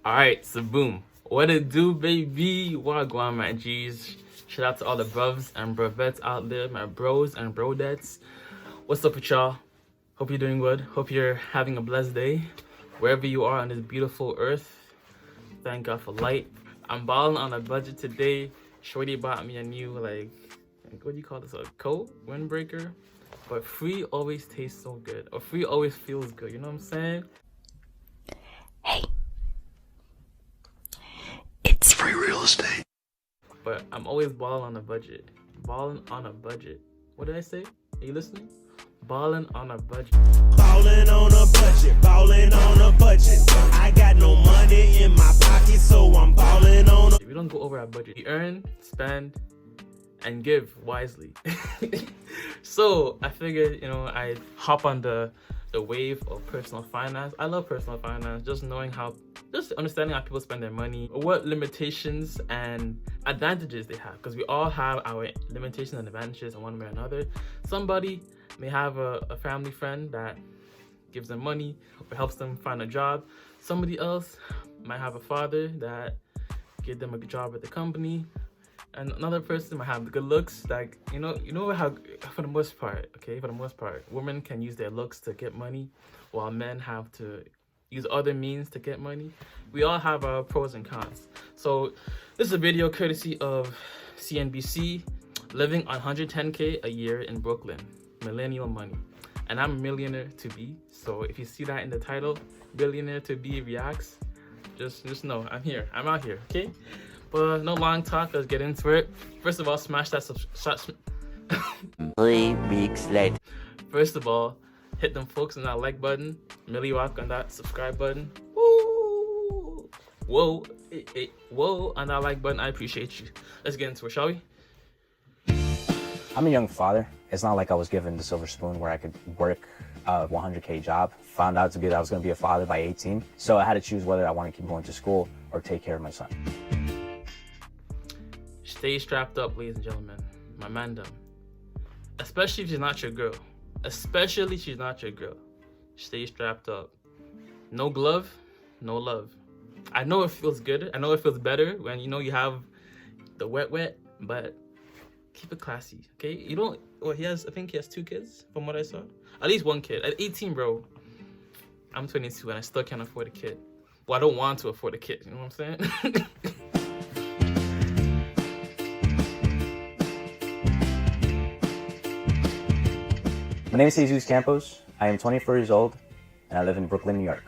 Alright, so boom. What it do, baby? What go on, my G's? Shout out to all the bruvs and bruvettes out there, my bros and brodettes. What's up with y'all? Hope you're doing good. Hope you're having a blessed day. Wherever you are on this beautiful earth, thank God for light. I'm balling on a budget today. Shorty bought me a new, what do you call this? A coat? Windbreaker? But free always tastes so good. Or free always feels good. You know what I'm saying? Hey. It's free real estate. But I'm always balling on a budget. Balling on a budget. What did I say? Are you listening? Balling on a budget. Balling on a budget. Balling on a budget. I got no money in my pocket, so I'm balling on a... We don't go over our budget. We earn, spend, and give wisely. So I figured, I'd hop on the wave of personal finance. I love personal finance. Just understanding how people spend their money, what limitations and advantages they have, because we all have our limitations and advantages in one way or another. Somebody may have a family friend that gives them money or helps them find a job. Somebody else might have a father that gives them a good job at the company. And another person might have the good looks, how, for the most part, women can use their looks to get money, while men have to use other means to get money. We all have our pros and cons. So this is a video courtesy of CNBC, living on 110K a year in Brooklyn, Millennial Money. And I'm a millionaire to be, so if you see that in the title, Millionaire to be reacts, just know I'm here, I'm out here, okay? But no long talk, let's get into it. First of all, smash that 3 weeks later. First of all, hit them folks on that like button, Millie Walk on that subscribe button. Woo! Whoa, whoa, on that like button, I appreciate you. Let's get into it, shall we? I'm a young father. It's not like I was given the silver spoon where I could work a 100K job. Found out that I was going to be a father by 18. So I had to choose whether I want to keep going to school or take care of my son. Stay strapped up, ladies and gentlemen. My man done. Especially if she's not your girl. Especially if she's not your girl. Stay strapped up. No glove, no love. I know it feels good. I know it feels better when you have the wet, but keep it classy, okay? I think he has 2 kids from what I saw. At least 1 kid. At 18, bro. I'm 22 and I still can't afford a kid. Well, I don't want to afford a kid, you know what I'm saying? My name is Azeez Campos. I am 24 years old and I live in Brooklyn, New York.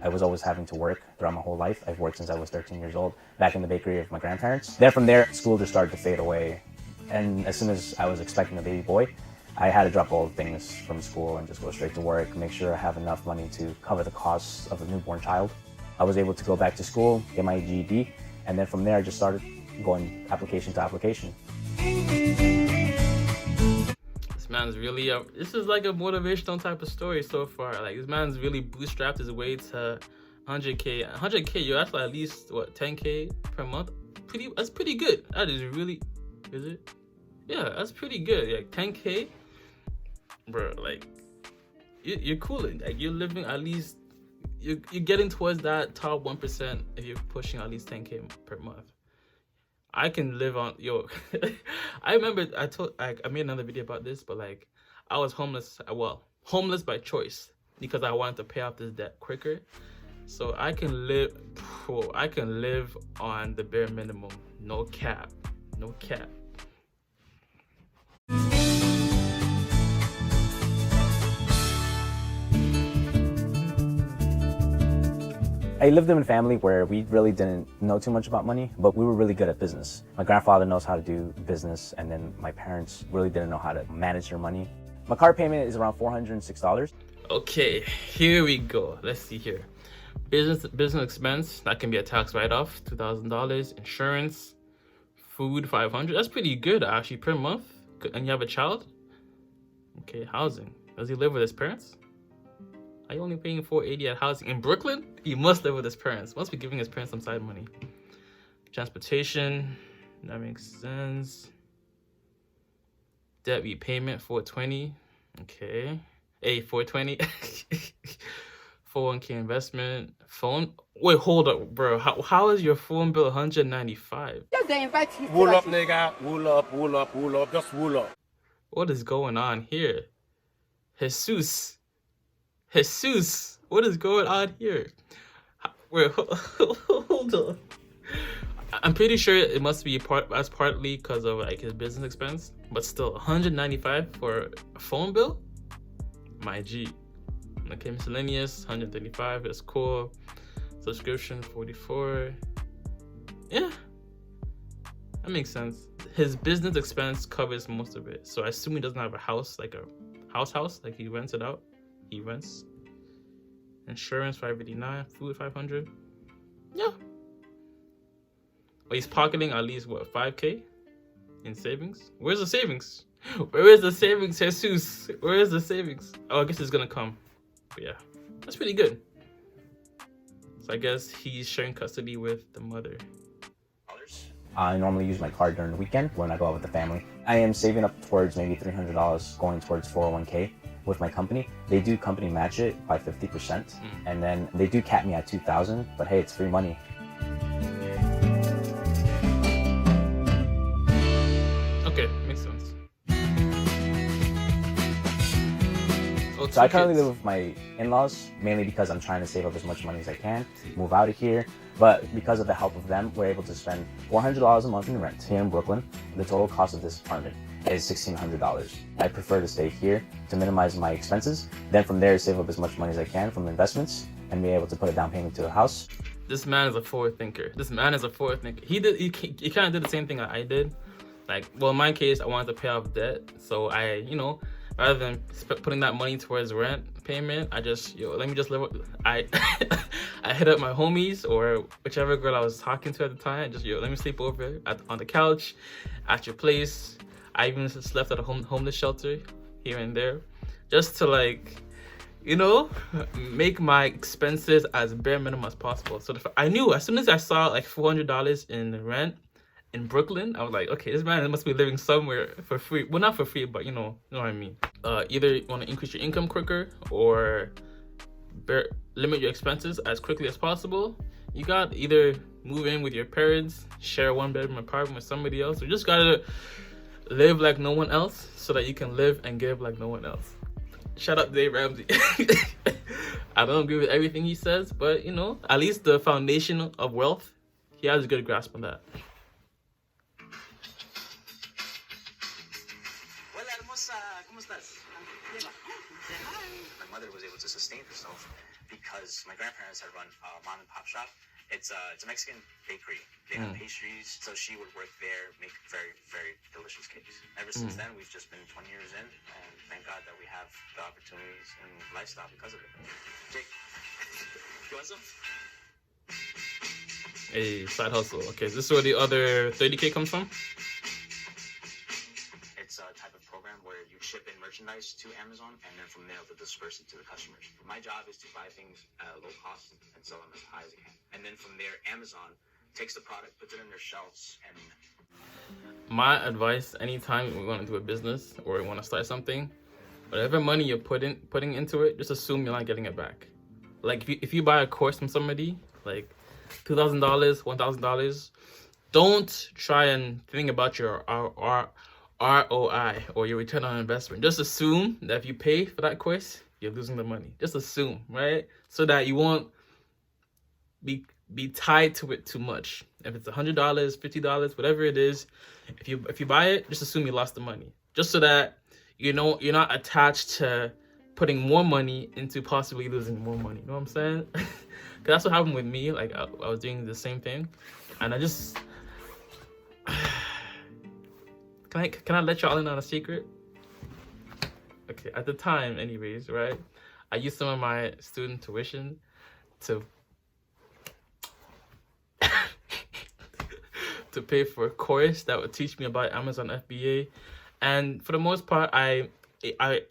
I was always having to work throughout my whole life. I've worked since I was 13 years old, back in the bakery of my grandparents. Then from there, school just started to fade away. And as soon as I was expecting a baby boy, I had to drop all the things from school and just go straight to work, make sure I have enough money to cover the costs of a newborn child. I was able to go back to school, get my GED, and then from there I just started going application to application. This man's really this is like a motivational type of story so far. Like, this man's really bootstrapped his way to 100K. 100K, yo, that's like at least 10K per month. That's pretty good. That is really, is it? Yeah, that's pretty good. Like 10K, bro. Like, you're cooling. Like, you're living at least. You're getting towards that top 1% if you're pushing at least 10K per month. I can live on, I remember I made another video about this, but I was homeless by choice because I wanted to pay off this debt quicker. So I can live on the bare minimum, no cap. I lived in a family where we really didn't know too much about money, but we were really good at business. My grandfather knows how to do business, and then my parents really didn't know how to manage their money. My car payment is around $406. Okay, here we go. Let's see here. Business expense, that can be a tax write-off, $2,000. Insurance, food, $500. That's pretty good actually per month. And you have a child? Okay, housing. Does he live with his parents? Are you only paying $480 at housing in Brooklyn? He must live with his parents. Must be giving his parents some side money. Transportation, that makes sense. Debt repayment, $420. Okay. Hey, $420. 401k investment, phone. Wait, hold up, bro. How is your phone bill 195? Wool up, nigga. Wool up, wool up, wool up. Just wool up. What is going on here? Jesus, what is going on here? Wait, hold on. I'm pretty sure it must be partly because of like his business expense, but still 195 for a phone bill. My G. Okay, miscellaneous 135. That's cool. Subscription 44. Yeah, that makes sense. His business expense covers most of it, so I assume he doesn't have a house, like a house, like he rents it out. He rents. Insurance 589. Food 500. Yeah. But he's pocketing at least what, 5K in savings? Where's the savings? Where is the savings, Jesus? Where is the savings? Oh, I guess it's gonna come. But yeah, that's pretty good. So I guess he's sharing custody with the mother. I normally use my card during the weekend when I go out with the family. I am saving up towards maybe $300 going towards 401k with my company. They do company match it by 50%, and then they do cap me at $2,000. But hey, it's free money. Okay, makes sense. Oh, So I currently live with my in-laws, mainly because I'm trying to save up as much money as I can, move out of here. But because of the help of them, we're able to spend $400 a month in rent here in Brooklyn. The total cost of this apartment is $1,600. I prefer to stay here to minimize my expenses. Then from there, save up as much money as I can from investments and be able to put a down payment to a house. This man is a forward thinker. He kind of did the same thing I did. Like, well, in my case, I wanted to pay off debt. So I, rather than putting that money towards rent payment, I just, let me just live. I hit up my homies or whichever girl I was talking to at the time. Just, let me sleep over on the couch at your place. I even slept at a homeless shelter here and there, just to make my expenses as bare minimum as possible. So I knew as soon as I saw like $400 in rent in Brooklyn, I was like, okay, this man must be living somewhere for free. Well, not for free, but you know what I mean. Either you want to increase your income quicker or limit your expenses as quickly as possible. You got to either move in with your parents, share a one-bedroom apartment with somebody else, or just gotta live like no one else so that you can live and give like no one else. Shout out to Dave Ramsey. I don't agree with everything he says, but at least the foundation of wealth, he has a good grasp on that. My mother was able to sustain herself because my grandparents had run a mom and pop shop. It's a Mexican bakery. They have pastries, so she would work there, make very, very delicious cakes. Ever since then, we've just been 20 years in, and thank God that we have the opportunities and lifestyle because of it. Jake, you want some? A side hustle. Okay, is this where the other 30K comes from? It's a type of program where you ship in merchandise to Amazon, and then from there, they'll disperse it to the customers. My job is to buy things at a low cost and sell them as high as I can. And then from there, Amazon takes the product, puts it in their shelves, and... My advice, anytime we want to do a business or we want to start something, whatever money you're putting into it, just assume you're not getting it back. Like if you buy a course from somebody, like $2,000, $1,000, don't try and think about your ROI or your return on investment. Just assume that if you pay for that course, you're losing the money. Just assume, right? So that you won't be tied to it too much. If it's $100, $50, whatever it is, if you buy it, just assume you lost the money. Just so that you're not attached to putting more money into possibly losing more money. You know what I'm saying? Because that's what happened with me. Like I was doing the same thing, and I just can I let y'all in on a secret? Okay, at the time, anyways, right? I used some of my student tuition to pay for a course that would teach me about Amazon FBA, and for the most part, I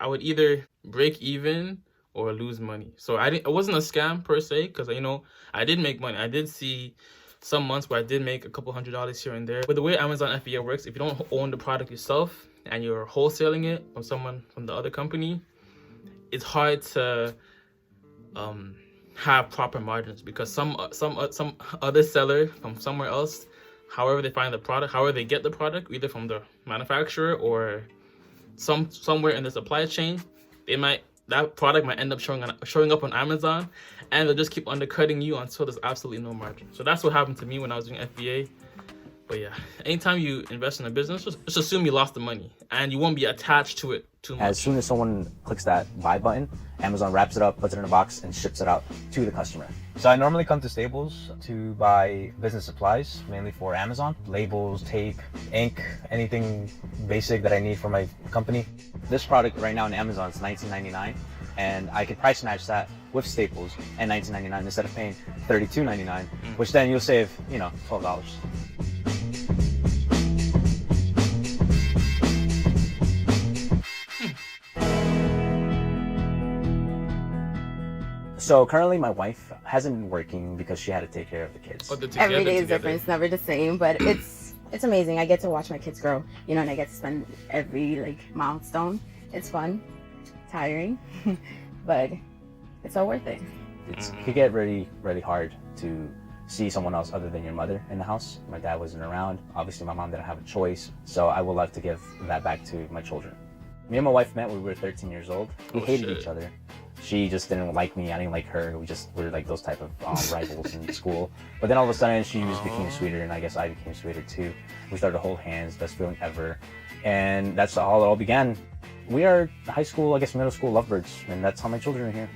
would either break even or lose money. So it wasn't a scam per se, because I did make money. I did see some months where I did make a couple $100s here and there. But the way Amazon FBA works, if you don't own the product yourself and you're wholesaling it from someone from the other company, it's hard to have proper margins, because some other seller from somewhere else, however they find the product, however they get the product, either from the manufacturer or somewhere in the supply chain, that product might end up showing up on Amazon, and they'll just keep undercutting you until there's absolutely no margin. So that's what happened to me when I was doing FBA. But yeah, anytime you invest in a business, just assume you lost the money and you won't be attached to it too much. As soon as someone clicks that buy button, Amazon wraps it up, puts it in a box, and ships it out to the customer. So I normally come to Staples to buy business supplies, mainly for Amazon. Labels, tape, ink, anything basic that I need for my company. This product right now on Amazon is $19.99, and I could price match that with Staples at $19.99 instead of paying $32.99, which then you'll save, $12. So currently my wife hasn't been working because she had to take care of the kids. Every day is different. It's never the same, but it's amazing. I get to watch my kids grow, and I get to spend every milestone. It's fun, tiring, but it's all worth it. It could get really, really hard to see someone else other than your mother in the house. My dad wasn't around. Obviously my mom didn't have a choice, so I would love to give that back to my children. Me and my wife met when we were 13 years old. We hated each other. She just didn't like me, I didn't like her. We just were like those type of rivals in school. But then all of a sudden she became sweeter, and I guess I became sweeter too. We started to hold hands, best feeling ever. And that's how it all began. We are high school, middle school lovebirds, and that's how my children are here.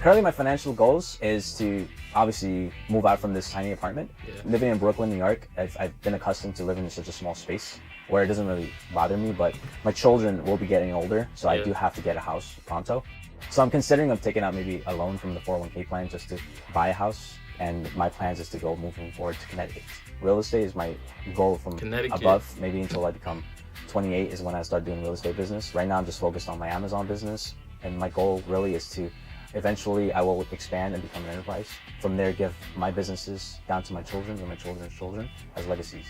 Currently my financial goals is to obviously move out from this tiny apartment. Living in Brooklyn, New York, I've been accustomed to living in such a small space where it doesn't really bother me, but my children will be getting older, so I do have to get a house pronto. So I'm considering of taking out maybe a loan from the 401k plan just to buy a house, and my plans is to go moving forward to Connecticut. Real estate is my goal from above, maybe until I become 28 is when I start doing real estate business. Right now I'm just focused on my Amazon business, and my goal really is to eventually I will expand and become an enterprise. From there, give my businesses down to my children and my children's children as legacies.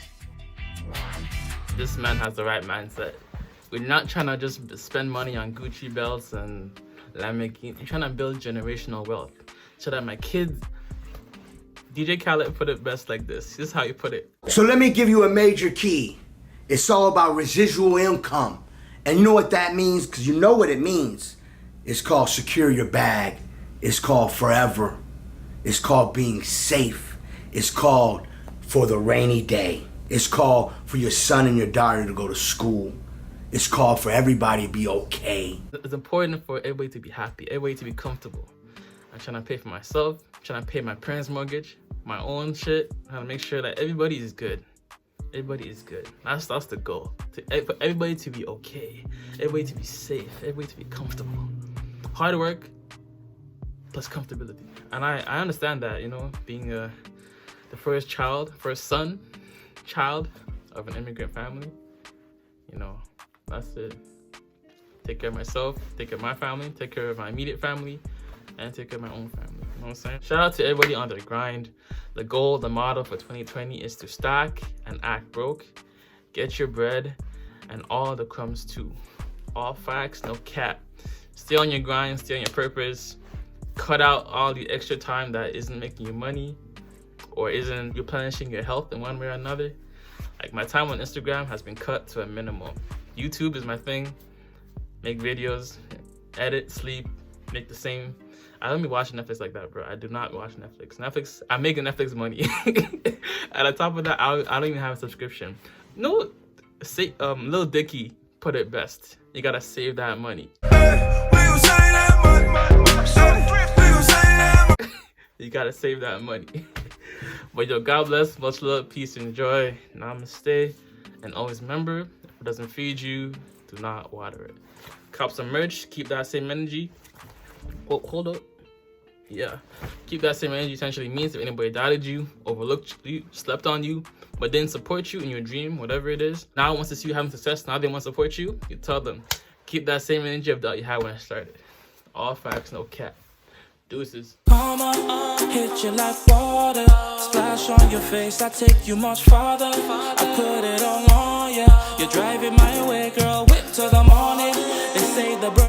This man has the right mindset. We're not trying to just spend money on Gucci belts and Lamborghini. We're trying to build generational wealth so that my kids. DJ Khaled put it best like this. This is how he put it. So let me give you a major key. It's all about residual income. And you know what that means? Because you know what it means. It's called secure your bag. It's called forever. It's called being safe. It's called for the rainy day. It's called for your son and your daughter to go to school. It's called for everybody to be okay. It's important for everybody to be happy, everybody to be comfortable. I'm trying to pay for myself, I'm trying to pay my parents' mortgage, my own shit. I'm trying to make sure that everybody is good. Everybody is good. That's the goal. For everybody to be okay, everybody to be safe, everybody to be comfortable. Hard work plus comfortability. And I understand that, being the first child of an immigrant family, that's it. Take care of myself, take care of my family, take care of my immediate family, and take care of my own family. You know what I'm saying? Shout out to everybody on their grind. The goal, the motto for 2020 is to stack and act broke. Get your bread and all the crumbs too. All facts, no cap. Stay on your grind, stay on your purpose. Cut out all the extra time that isn't making you money or isn't replenishing your health in one way or another. Like, my time on Instagram has been cut to a minimum. YouTube is my thing. Make videos, edit, sleep, make the same. I don't be watching Netflix like that, bro. I do not watch Netflix. I'm making Netflix money. And on top of that, I don't even have a subscription. No, Lil Dicky put it best. You gotta save that money. You gotta save that money. But yo, God bless, much love, peace, and joy. Namaste. And always remember, if it doesn't feed you, do not water it. Cop some merch, keep that same energy. Oh, hold up. Yeah. Keep that same energy essentially means if anybody doubted you, overlooked you, slept on you, but didn't support you in your dream, whatever it is, now wants to see you having success, now they want to support you, you tell them, keep that same energy of that you had when I started. All facts, no cap. Deuces. Hit you like water, splash on your face, I take you much farther. I put it all on ya. You're driving my way, girl, whip till the morning. They say the